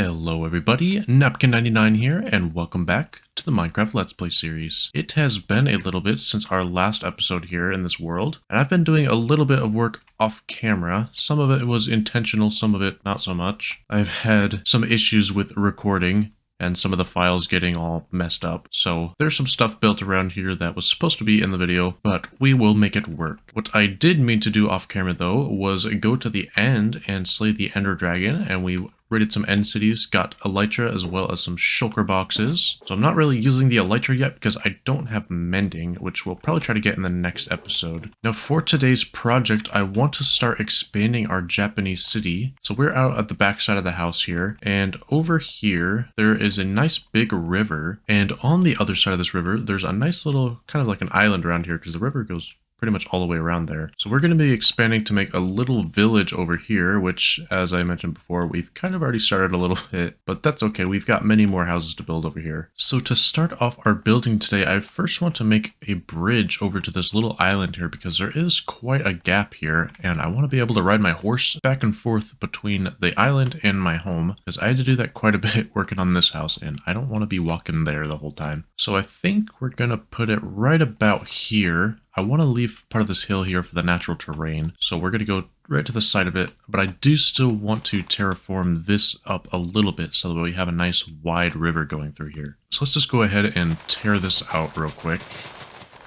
Hello everybody, Napkin99 here, and welcome back to the Minecraft Let's Play series. It has been a little bit since our last episode here in this world, and I've been doing a little bit of work off camera. Some of it was intentional, some of it not so much. I've had some issues with recording, and some of the files getting all messed up. So there's some stuff built around here that was supposed to be in the video, but we will make it work. What I did mean to do off camera though was go to the end and slay the Ender Dragon, and we raided some end cities, got elytra as well as some shulker boxes. So I'm not really using the elytra yet because I don't have mending, which we'll probably try to get in the next episode. Now for today's project, I want to start expanding our Japanese city. So we're out at the back side of the house here, and over here there is a nice big river, and on the other side of this river there's a nice little kind of like an island around here because the river goes pretty much all the way around there. So we're going to be expanding to make a little village over here, which, as I mentioned before, we've kind of already started a little bit, but that's okay. We've got many more houses to build over here. So to start off our building today, I first want to make a bridge over to this little island here because there is quite a gap here, and I want to be able to ride my horse back and forth between the island and my home because I had to do that quite a bit working on this house, and I don't want to be walking there the whole time. So I think we're going to put it right about here. I want to leave part of this hill here for the natural terrain, so we're going to go right to the side of it, but I do still want to terraform this up a little bit so that we have a nice wide river going through here. So let's just go ahead and tear this out real quick.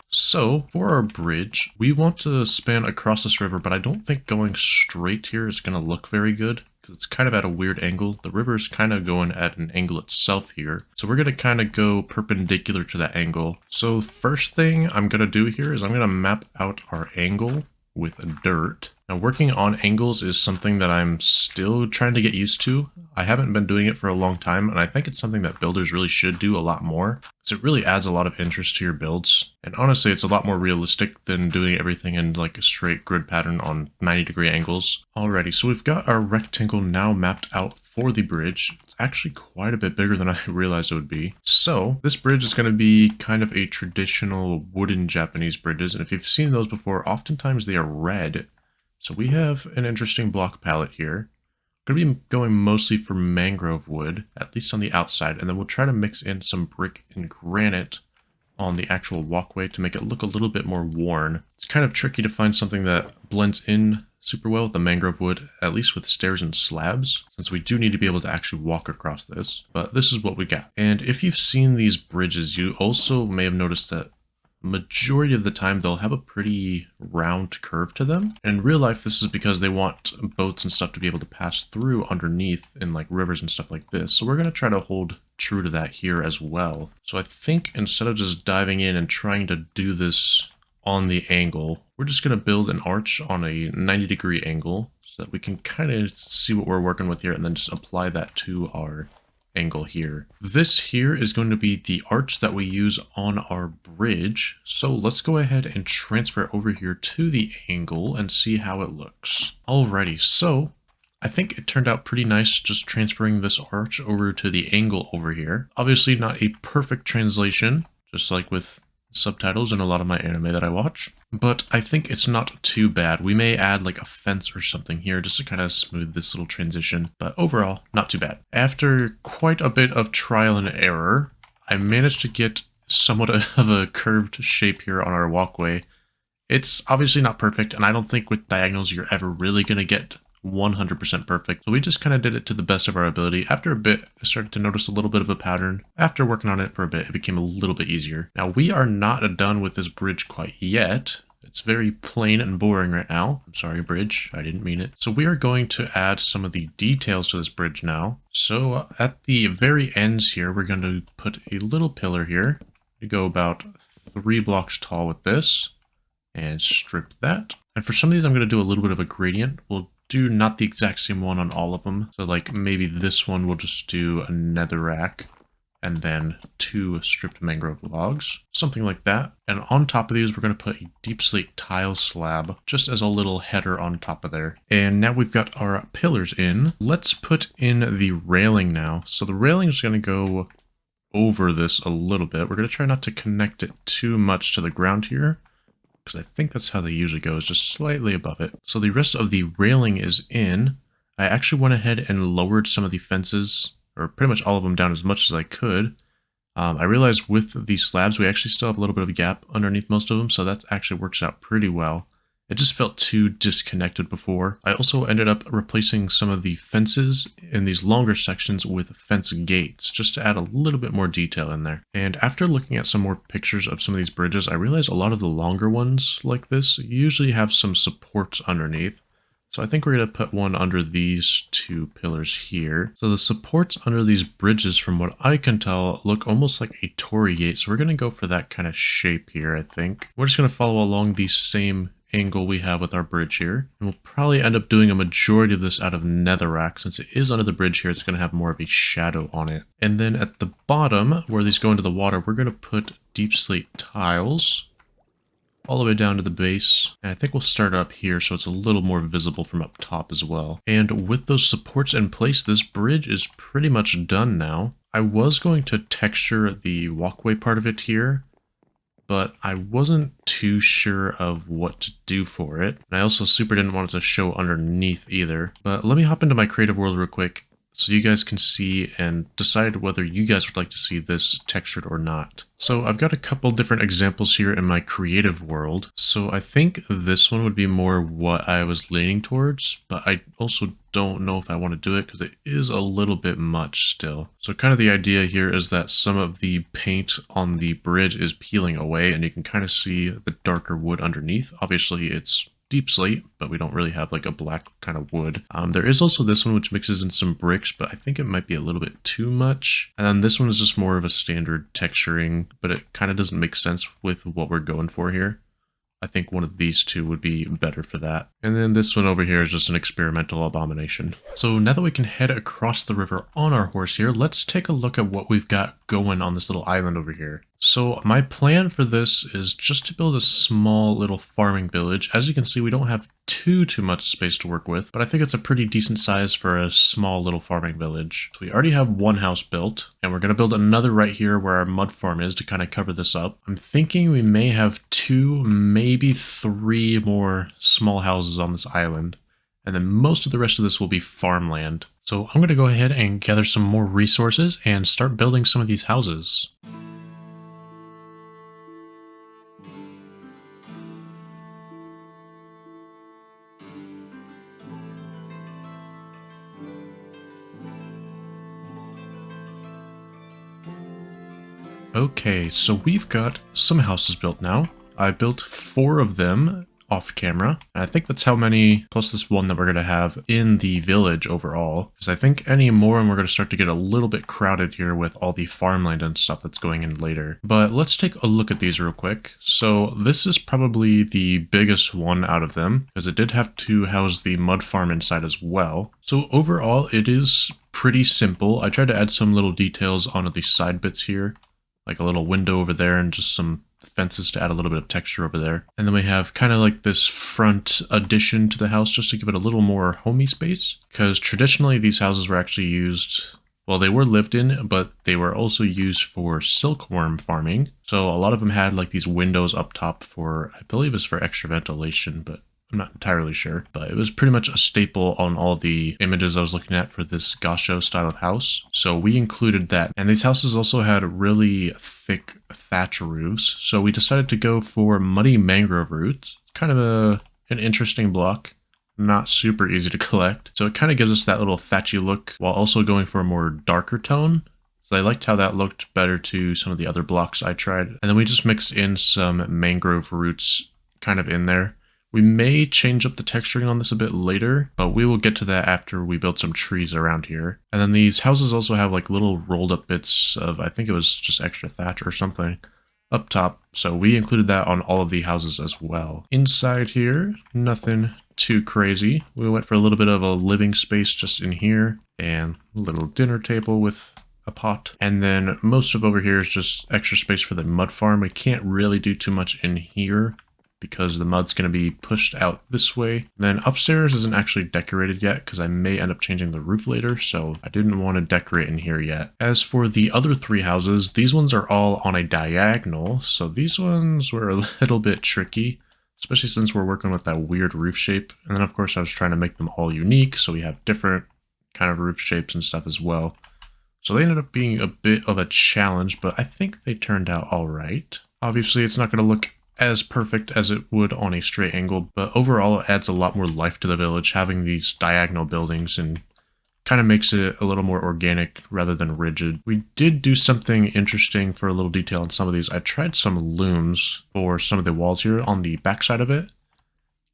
So for our bridge, we want to span across this river, but I don't think going straight here is going to look very good. It's kind of at a weird angle. The river is kind of going at an angle itself here. So we're going to kind of go perpendicular to that angle. So first thing I'm going to do here is I'm going to map out our angle with dirt. Now working on angles is something that I'm still trying to get used to. I haven't been doing it for a long time, and I think it's something that builders really should do a lot more, because it really adds a lot of interest to your builds. And honestly, it's a lot more realistic than doing everything in like a straight grid pattern on 90-degree angles. Alrighty, so we've got our rectangle now mapped out for the bridge. It's actually quite a bit bigger than I realized it would be. So this bridge is going to be kind of a traditional wooden Japanese bridges, and if you've seen those before, oftentimes they are red. So we have an interesting block palette here. Going to be going mostly for mangrove wood, at least on the outside, and then we'll try to mix in some brick and granite on the actual walkway to make it look a little bit more worn. It's kind of tricky to find something that blends in super well with the mangrove wood, at least with stairs and slabs, since we do need to be able to actually walk across this, but this is what we got. And if you've seen these bridges, you also may have noticed that majority of the time they'll have a pretty round curve to them. In real life, this is because they want boats and stuff to be able to pass through underneath in like rivers and stuff like this. So we're going to try to hold true to that here as well. So I think instead of just diving in and trying to do this on the angle, we're just going to build an arch on a 90-degree angle so that we can kind of see what we're working with here and then just apply that to our angle here. This here is going to be the arch that we use on our bridge. So let's go ahead and transfer it over here to the angle and see how it looks. Alrighty, so I think it turned out pretty nice just transferring this arch over to the angle over here. Obviously not a perfect translation, just like with subtitles in a lot of my anime that I watch, but I think it's not too bad. We may add like a fence or something here just to kind of smooth this little transition, but overall not too bad. After quite a bit of trial and error, I managed to get somewhat of a curved shape here on our walkway. It's obviously not perfect, and I don't think with diagonals you're ever really going to get 100% perfect, so we just kind of did it to the best of our ability. After a bit, I started to notice a little bit of a pattern. After working on it for a bit, it became a little bit easier. Now, we are not done with this bridge quite yet. It's very plain and boring right now. I'm sorry, bridge. I didn't mean it. So we are going to add some of the details to this bridge now. So at the very ends here, we're going to put a little pillar here. We go about 3 blocks tall with this and strip that. And for some of these, I'm going to do a little bit of a gradient. We'll do not the exact same one on all of them. So like maybe this one we'll just do a netherrack and then 2 stripped mangrove logs, something like that. And on top of these, we're going to put a deep slate tile slab just as a little header on top of there. And now we've got our pillars in. Let's put in the railing now. So the railing is going to go over this a little bit. We're going to try not to connect it too much to the ground here, because I think that's how they usually go, is just slightly above it. So the rest of the railing is in. I actually went ahead and lowered some of the fences or pretty much all of them down as much as I could. I realized with these slabs, we actually still have a little bit of a gap underneath most of them, so that actually works out pretty well. It just felt too disconnected before. I also ended up replacing some of the fences in these longer sections with fence gates, just to add a little bit more detail in there. And after looking at some more pictures of some of these bridges, I realized a lot of the longer ones like this usually have some supports underneath. So I think we're going to put one under these two pillars here. So the supports under these bridges, from what I can tell, look almost like a torii gate. So we're going to go for that kind of shape here, I think. We're just going to follow along the same angle we have with our bridge here. And we'll probably end up doing a majority of this out of netherrack. Since it is under the bridge here, it's going to have more of a shadow on it. And then at the bottom, where these go into the water, we're going to put deep slate tiles all the way down to the base, and I think we'll start up here so it's a little more visible from up top as well. And with those supports in place, this bridge is pretty much done now. I was going to texture the walkway part of it here, but I wasn't too sure of what to do for it. And I also super didn't want it to show underneath either. But let me hop into my creative world real quick so you guys can see and decide whether you guys would like to see this textured or not. So I've got a couple different examples here in my creative world. So I think this one would be more what I was leaning towards, but I also don't know if I want to do it because it is a little bit much still. So kind of the idea here is that some of the paint on the bridge is peeling away and you can kind of see the darker wood underneath. Obviously it's deep slate, but we don't really have like a black kind of wood. There is also this one which mixes in some bricks, but I think it might be a little bit too much. And then this one is just more of a standard texturing, but it kind of doesn't make sense with what we're going for here. I think one of these two would be better for that. And then this one over here is just an experimental abomination. So now that we can head across the river on our horse here, let's take a look at what we've got going on this little island over here. So my plan for this is just to build a small little farming village. As you can see, we don't have too much space to work with, but I think it's a pretty decent size for a small little farming village. So we already have one house built, and we're going to build another right here where our mud farm is to kind of cover this up. I'm thinking we may have 2, maybe 3 more small houses on this island, and then most of the rest of this will be farmland. So I'm going to go ahead and gather some more resources and start building some of these houses. Okay, so we've got some houses built now. I built 4 of them off camera, and I think that's how many, plus this one that we're going to have in the village overall, because I think any more and we're going to start to get a little bit crowded here with all the farmland and stuff that's going in later. But let's take a look at these real quick. So this is probably the biggest one out of them, because it did have to house the mud farm inside as well. So overall, it is pretty simple. I tried to add some little details onto the side bits here, like a little window over there and just some fences to add a little bit of texture over there. And then we have kind of like this front addition to the house just to give it a little more homey space, because traditionally these houses were actually used, well, they were lived in, but they were also used for silkworm farming. So a lot of them had like these windows up top for, I believe it's for extra ventilation, but I'm not entirely sure, but it was pretty much a staple on all the images I was looking at for this gassho style of house. So we included that. And these houses also had really thick thatch roofs. So we decided to go for muddy mangrove roots. Kind of an interesting block. Not super easy to collect. So it kind of gives us that little thatchy look while also going for a more darker tone. So I liked how that looked better to some of the other blocks I tried. And then we just mixed in some mangrove roots kind of in there. We may change up the texturing on this a bit later, but we will get to that after we build some trees around here. And then these houses also have like little rolled up bits of, I think it was just extra thatch or something up top. So we included that on all of the houses as well. Inside here, nothing too crazy. We went for a little bit of a living space just in here and a little dinner table with a pot. And then most of over here is just extra space for the mud farm. We can't really do too much in here because the mud's going to be pushed out this way. Then upstairs isn't actually decorated yet because I may end up changing the roof later, so I didn't want to decorate in here yet. As for the other 3 houses, these ones are all on a diagonal, so these ones were a little bit tricky, especially since we're working with that weird roof shape. And then of course I was trying to make them all unique, so we have different kind of roof shapes and stuff as well. So they ended up being a bit of a challenge, but I think they turned out all right. Obviously, it's not going to look as perfect as it would on a straight angle, but overall it adds a lot more life to the village, having these diagonal buildings, and kind of makes it a little more organic rather than rigid. We did do something interesting for a little detail on some of these. I tried some looms for some of the walls here on the backside of it.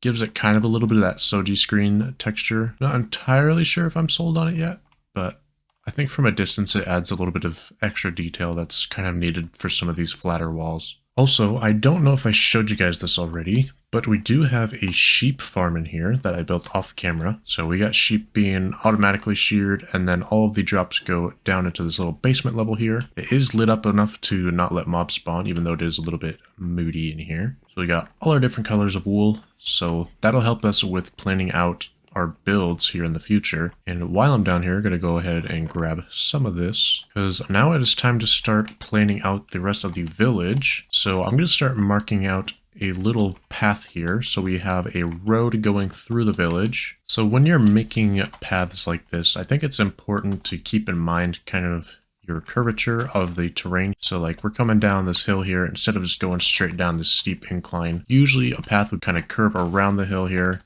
Gives it kind of a little bit of that soji screen texture. Not entirely sure if I'm sold on it yet, but I think from a distance it adds a little bit of extra detail that's kind of needed for some of these flatter walls. Also, I don't know if I showed you guys this already, but we do have a sheep farm in here that I built off camera. So we got sheep being automatically sheared, and then all of the drops go down into this little basement level here. It is lit up enough to not let mobs spawn, even though it is a little bit moody in here. So we got all our different colors of wool, so that'll help us with planning out our builds here in the future. And while I'm down here, I'm going to go ahead and grab some of this, because now it is time to start planning out the rest of the village. So I'm going to start marking out a little path here, so we have a road going through the village. So when you're making paths like this, I think it's important to keep in mind kind of your curvature of the terrain. So like we're coming down this hill here, instead of just going straight down this steep incline, usually a path would kind of curve around the hill here,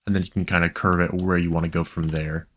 and then you can kind of curve it where you want to go from there.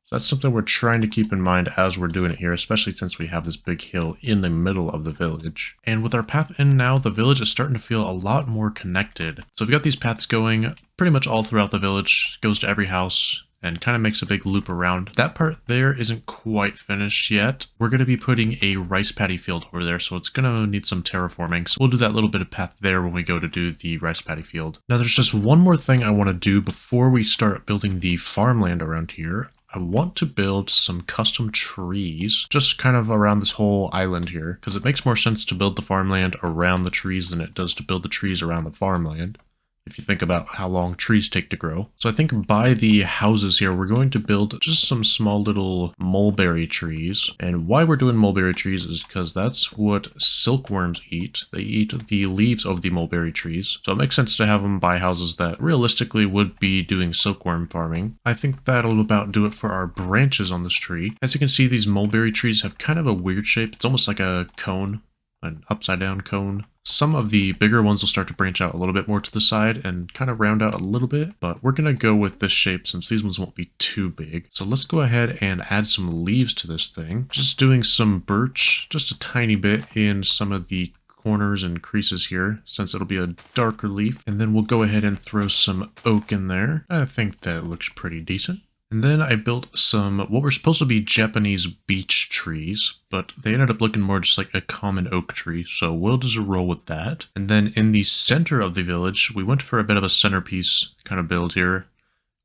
So that's something we're trying to keep in mind as we're doing it here, especially since we have this big hill in the middle of the village. And with our path in now, the village is starting to feel a lot more connected. So we've got these paths going pretty much all throughout the village, goes to every house, and kind of makes a big loop around. That part there isn't quite finished yet. We're going to be putting a rice paddy field over there, so it's going to need some terraforming. So we'll do that little bit of path there when we go to do the rice paddy field. Now there's just one more thing I want to do before we start building the farmland around here. I want to build some custom trees just kind of around this whole island here, because it makes more sense to build the farmland around the trees than it does to build the trees around the farmland, if you think about how long trees take to grow. So I think by the houses here, we're going to build just some small little mulberry trees. And why we're doing mulberry trees is because that's what silkworms eat. They eat the leaves of the mulberry trees. So it makes sense to have them by houses that realistically would be doing silkworm farming. I think that'll about do it for our branches on this tree. As you can see, these mulberry trees have kind of a weird shape. It's almost like a cone, an upside down cone. Some of the bigger ones will start to branch out a little bit more to the side and kind of round out a little bit, but we're going to go with this shape since these ones won't be too big. So let's go ahead and add some leaves to this thing. Just doing some birch, just a tiny bit in some of the corners and creases here, since it'll be a darker leaf. And then we'll go ahead and throw some oak in there. I think that looks pretty decent. And then I built some, what were supposed to be Japanese beech trees, but they ended up looking more just like a common oak tree, so we'll just roll with that. And then in the center of the village, we went for a bit of a centerpiece kind of build here.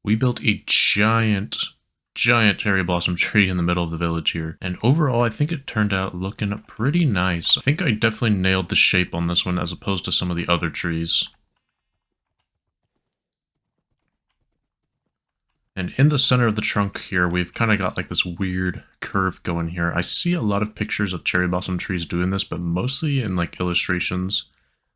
We built a giant cherry blossom tree in the middle of the village here. And overall, I think it turned out looking pretty nice. I think I definitely nailed the shape on this one as opposed to some of the other trees. And in the center of the trunk here, we've kind of got like this weird curve going here. I see a lot of pictures of cherry blossom trees doing this, but mostly in like illustrations.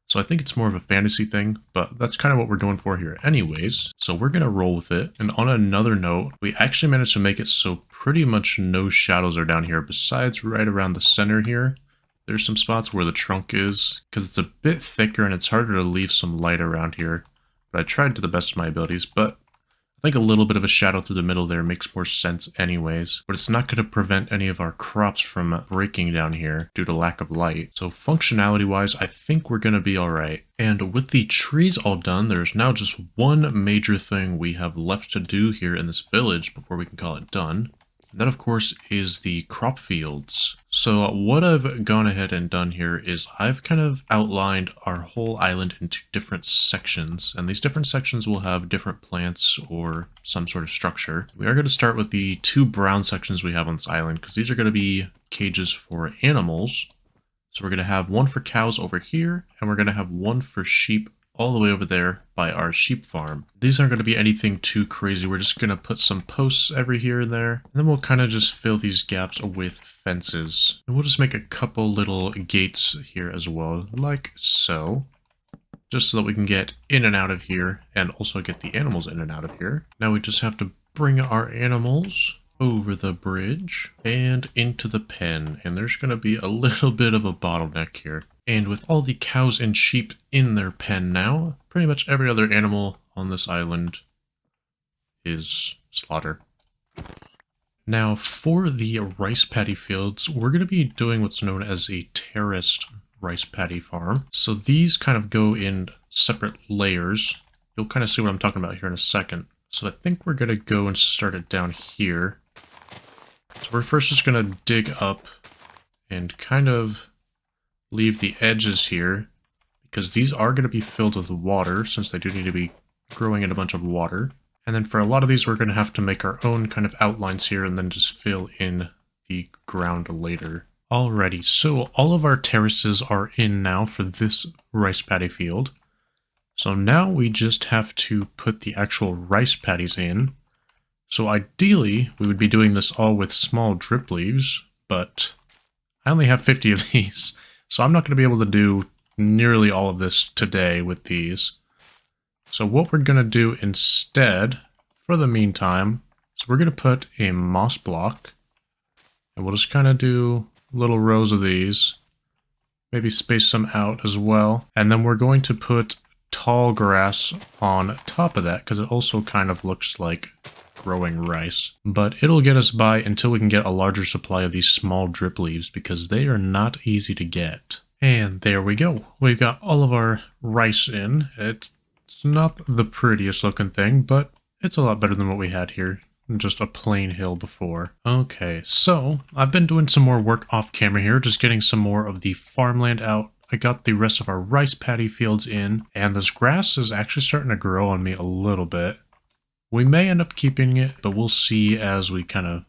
So I think it's more of a fantasy thing, but that's kind of what we're going for here anyways. So we're going to roll with it. And on another note, we actually managed to make it so pretty much no shadows are down here, besides right around the center here. There's some spots where the trunk is, because it's a bit thicker and it's harder to leave some light around here. But I tried to the best of my abilities, but I think a little bit of a shadow through the middle there makes more sense anyways, but it's not going to prevent any of our crops from breaking down here due to lack of light. So functionality wise, I think we're going to be alright. And with the trees all done, there's now just one major thing we have left to do here in this village before we can call it done. And that of course is the crop fields. So what I've gone ahead and done here is I've kind of outlined our whole island into different sections, and these different sections will have different plants or some sort of structure. We are going to start with the two brown sections we have on this island, because these are going to be cages for animals. So we're going to have one for cows over here, and we're going to have one for sheep all the way over there by our sheep farm. These aren't going to be anything too crazy. We're just going to put some posts every here and there, and then we'll kind of just fill these gaps with fences. And we'll just make a couple little gates here as well, like so, just so that we can get in and out of here and also get the animals in and out of here. Now we just have to bring our animals over the bridge and into the pen. And there's going to be a little bit of a bottleneck here. And with all the cows and sheep in their pen now, pretty much every other animal on this island is slaughtered. Now for the rice paddy fields, we're going to be doing what's known as a terraced rice paddy farm. So these kind of go in separate layers. You'll kind of see what I'm talking about here in a second. So I think we're going to go and start it down here. So we're first just going to dig up and kind of leave the edges here, because these are going to be filled with water, since they do need to be growing in a bunch of water. And then for a lot of these, we're going to have to make our own kind of outlines here and then just fill in the ground later. Alrighty, so all of our terraces are in now for this rice paddy field. So now we just have to put the actual rice paddies in. So ideally, we would be doing this all with small drip leaves, but I only have 50 of these. So I'm not going to be able to do nearly all of this today with these. So what we're going to do instead, for the meantime, is we're going to put a moss block. And we'll just kind of do little rows of these. Maybe space some out as well. And then we're going to put tall grass on top of that, because it also kind of looks like growing rice. But it'll get us by until we can get a larger supply of these small drip leaves, because they are not easy to get. And there we go. We've got all of our rice in. It's not the prettiest looking thing, but it's a lot better than what we had here. Just a plain hill before. Okay, so I've been doing some more work off camera here, just getting some more of the farmland out. I got the rest of our rice paddy fields in, and this grass is actually starting to grow on me a little bit. We may end up keeping it, but we'll see as we kind of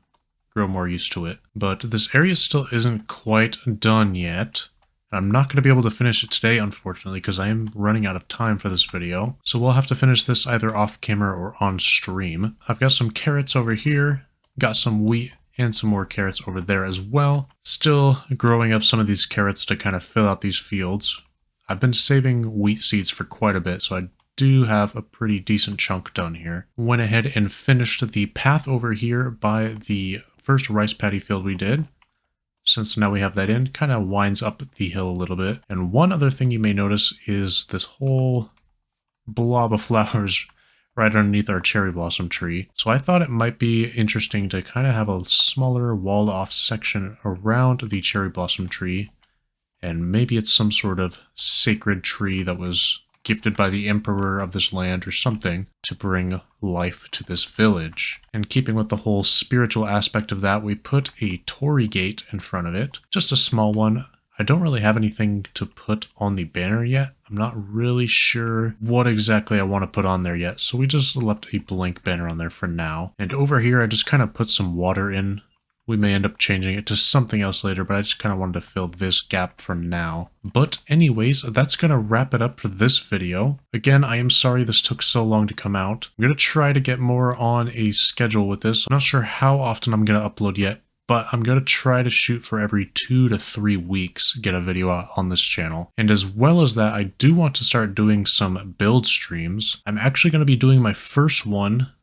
grow more used to it. But this area still isn't quite done yet. I'm not going to be able to finish it today, unfortunately, because I am running out of time for this video. So we'll have to finish this either off camera or on stream. I've got some carrots over here, got some wheat, and some more carrots over there as well. Still growing up some of these carrots to kind of fill out these fields. I've been saving wheat seeds for quite a bit, so I do have a pretty decent chunk done here. Went ahead and finished the path over here by the first rice paddy field we did. Since now we have that in, kind of winds up the hill a little bit. And one other thing you may notice is this whole blob of flowers right underneath our cherry blossom tree. So I thought it might be interesting to kind of have a smaller walled off section around the cherry blossom tree. And maybe it's some sort of sacred tree that was gifted by the emperor of this land or something to bring life to this village. And keeping with the whole spiritual aspect of that, we put a torii gate in front of it, just a small one. I don't really have anything to put on the banner yet. I'm not really sure what exactly I want to put on there yet, so we just left a blank banner on there for now. And over here I just kind of put some water in. We may end up changing it to something else later, but I just kind of wanted to fill this gap for now. But anyways, that's going to wrap it up for this video. Again, I am sorry this took so long to come out. I'm going to try to get more on a schedule with this. I'm not sure how often I'm going to upload yet, but I'm going to try to shoot for every 2 to 3 weeks, get a video out on this channel. And as well as that, I do want to start doing some build streams. I'm actually going to be doing my first one.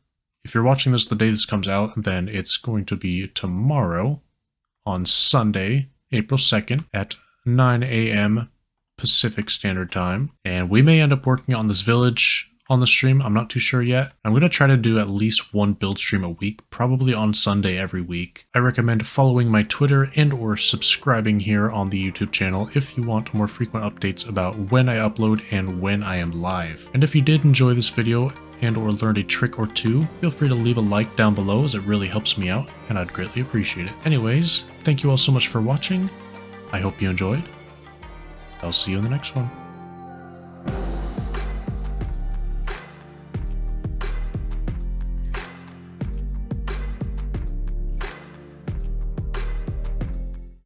If you're watching this the day this comes out, then it's going to be tomorrow on Sunday, April 2nd at 9 a.m. Pacific Standard Time. And we may end up working on this village on the stream. I'm not too sure yet. I'm going to try to do at least one build stream a week, probably on Sunday every week. I recommend following my Twitter and or subscribing here on the YouTube channel if you want more frequent updates about when I upload and when I am live. And if you did enjoy this video and or learned a trick or two, feel free to leave a like down below as it really helps me out and I'd greatly appreciate it. Anyways, thank you all so much for watching. I hope you enjoyed. I'll see you in the next one.